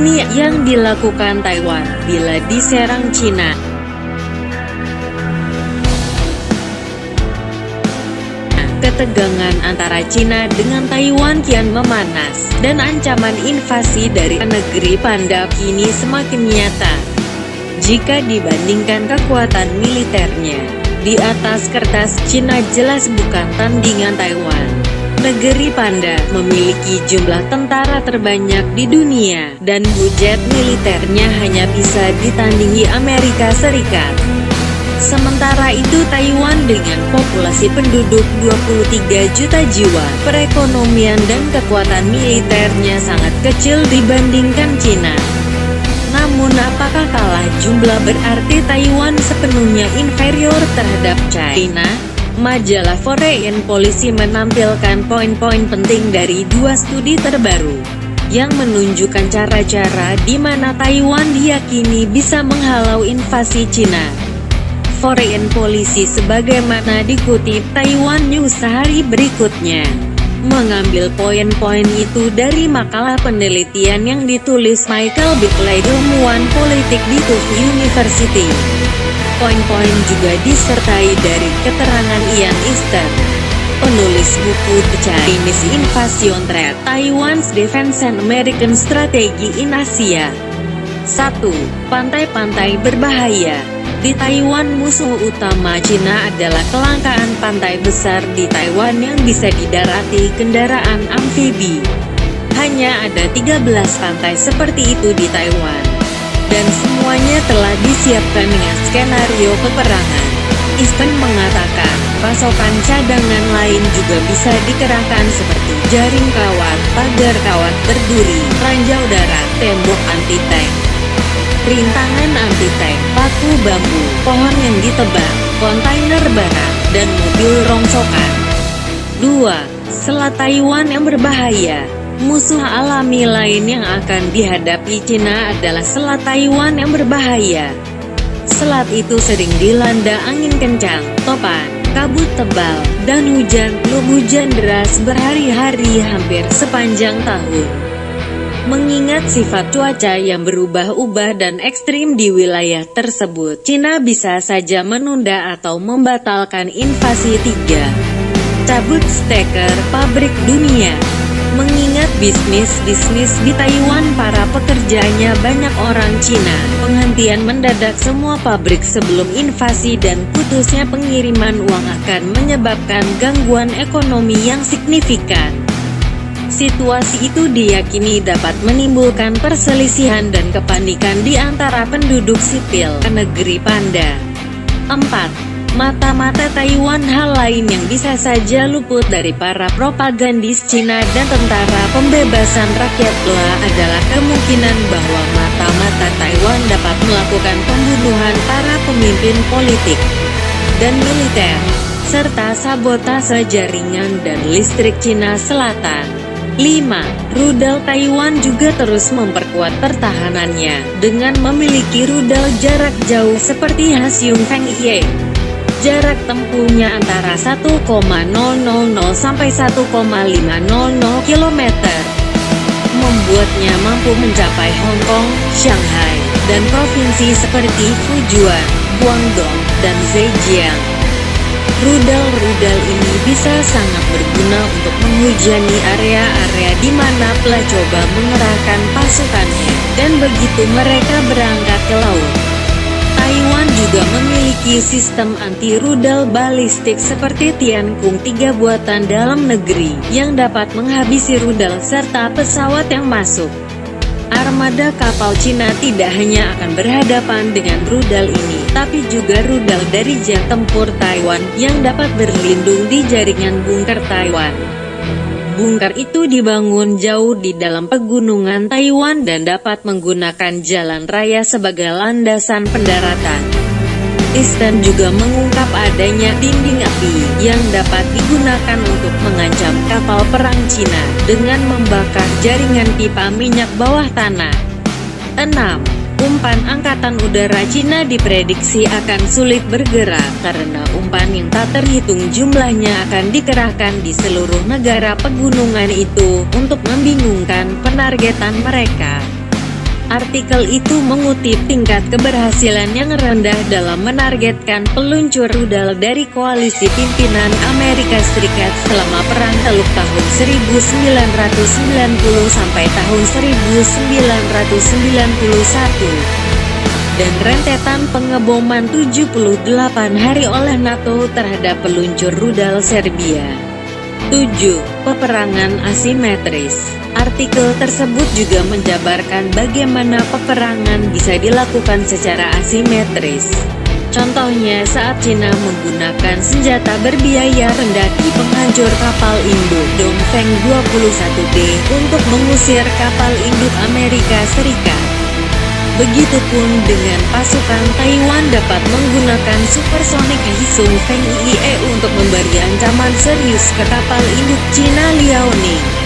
Ini yang dilakukan Taiwan bila diserang Cina. Ketegangan antara Cina dengan Taiwan kian memanas, dan ancaman invasi dari negeri panda kini semakin nyata. Jika dibandingkan kekuatan militernya, di atas kertas Cina jelas bukan tandingan Taiwan. Negeri panda memiliki jumlah tentara terbanyak di dunia, dan budget militernya hanya bisa ditandingi Amerika Serikat. Sementara itu Taiwan dengan populasi penduduk 23 juta jiwa, perekonomian dan kekuatan militernya sangat kecil dibandingkan Cina. Namun apakah kalah jumlah berarti Taiwan sepenuhnya inferior terhadap China? Majalah Foreign Policy menampilkan poin-poin penting dari dua studi terbaru yang menunjukkan cara-cara di mana Taiwan diyakini bisa menghalau invasi Cina. Foreign Policy sebagaimana dikutip Taiwan News sehari berikutnya mengambil poin-poin itu dari makalah penelitian yang ditulis Michael Bickley, ilmuwan politik di Tufts University. Poin-poin juga disertai dari keterangan Ian Easton, penulis buku The Chinese Invasion Threat, Taiwan's Defense and American Strategy in Asia. 1. Pantai-pantai berbahaya. Di Taiwan, musuh utama Cina adalah kelangkaan pantai besar di Taiwan yang bisa didarati kendaraan amfibi. Hanya ada 13 pantai seperti itu di Taiwan, dan semuanya telah disiapkan dengan skenario peperangan. Easton mengatakan, pasokan cadangan lain juga bisa dikerahkan seperti jaring kawat, pagar kawat berduri, ranjau darat, tembok anti-tank, rintangan anti-tank, paku bambu, pohon yang ditebang, kontainer barang, dan mobil rongsokan. 2. Selat Taiwan yang berbahaya. Musuh alami lain yang akan dihadapi Cina adalah Selat Taiwan yang berbahaya. Selat itu sering dilanda angin kencang, topan, kabut tebal, dan hujan deras berhari-hari hampir sepanjang tahun. Mengingat sifat cuaca yang berubah-ubah dan ekstrim di wilayah tersebut, Cina bisa saja menunda atau membatalkan invasi. 3. Cabut steker pabrik dunia. Mengingat bisnis di Taiwan para pekerjanya banyak orang Cina, penghentian mendadak semua pabrik sebelum invasi dan putusnya pengiriman uang akan menyebabkan gangguan ekonomi yang signifikan. Situasi itu diyakini dapat menimbulkan perselisihan dan kepanikan di antara penduduk sipil negeri panda. 4. Mata-mata Taiwan. Hal lain yang bisa saja luput dari para propagandis Cina dan tentara pembebasan rakyat adalah kemungkinan bahwa mata-mata Taiwan dapat melakukan pembunuhan para pemimpin politik dan militer, serta sabotase jaringan dan listrik Cina Selatan. 5. Rudal Taiwan juga terus memperkuat pertahanannya dengan memiliki rudal jarak jauh seperti Hasyung Fengye. Jarak tempuhnya antara 1,000 sampai 1,500 km, membuatnya mampu mencapai Hong Kong, Shanghai, dan provinsi seperti Fujian, Guangdong, dan Zhejiang. Rudal-rudal ini bisa sangat berguna untuk menghujani area-area di mana pelacobah mengerahkan pasukannya, dan begitu mereka berangkat ke laut. Taiwan juga memiliki sistem anti-rudal balistik seperti Tiankung 3 buatan dalam negeri, yang dapat menghabisi rudal serta pesawat yang masuk. Armada kapal Cina tidak hanya akan berhadapan dengan rudal ini, tapi juga rudal dari jet tempur Taiwan yang dapat berlindung di jaringan bunker Taiwan. Bunker itu dibangun jauh di dalam pegunungan Taiwan dan dapat menggunakan jalan raya sebagai landasan pendaratan. Easton juga mengungkap adanya dinding api yang dapat digunakan untuk mengancam kapal perang Cina dengan membakar jaringan pipa minyak bawah tanah. 6. Umpan Angkatan Udara Cina diprediksi akan sulit bergerak karena umpan yang tak terhitung jumlahnya akan dikerahkan di seluruh negara pegunungan itu untuk membingungkan penargetan mereka. Artikel itu mengutip tingkat keberhasilan yang rendah dalam menargetkan peluncur rudal dari koalisi pimpinan Amerika Serikat selama Perang Teluk tahun 1990 sampai tahun 1991, dan rentetan pengeboman 78 hari oleh NATO terhadap peluncur rudal Serbia. 7. Peperangan asimetris. Artikel tersebut juga menjabarkan bagaimana peperangan bisa dilakukan secara asimetris. Contohnya saat Cina menggunakan senjata berbiaya rendah di penghancur kapal induk Dongfeng 21D untuk mengusir kapal induk Amerika Serikat. Begitupun dengan pasukan Taiwan dapat menggunakan supersonik Hisung Feng IE untuk memberi ancaman serius ke kapal induk Cina Liaoning.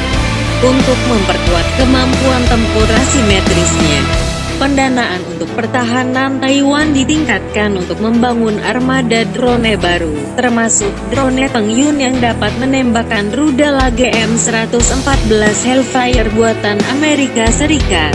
Untuk memperkuat kemampuan tempur asimetrisnya, pendanaan untuk pertahanan Taiwan ditingkatkan untuk membangun armada drone baru, termasuk drone Pengyun yang dapat menembakkan rudal AGM-114 Hellfire buatan Amerika Serikat.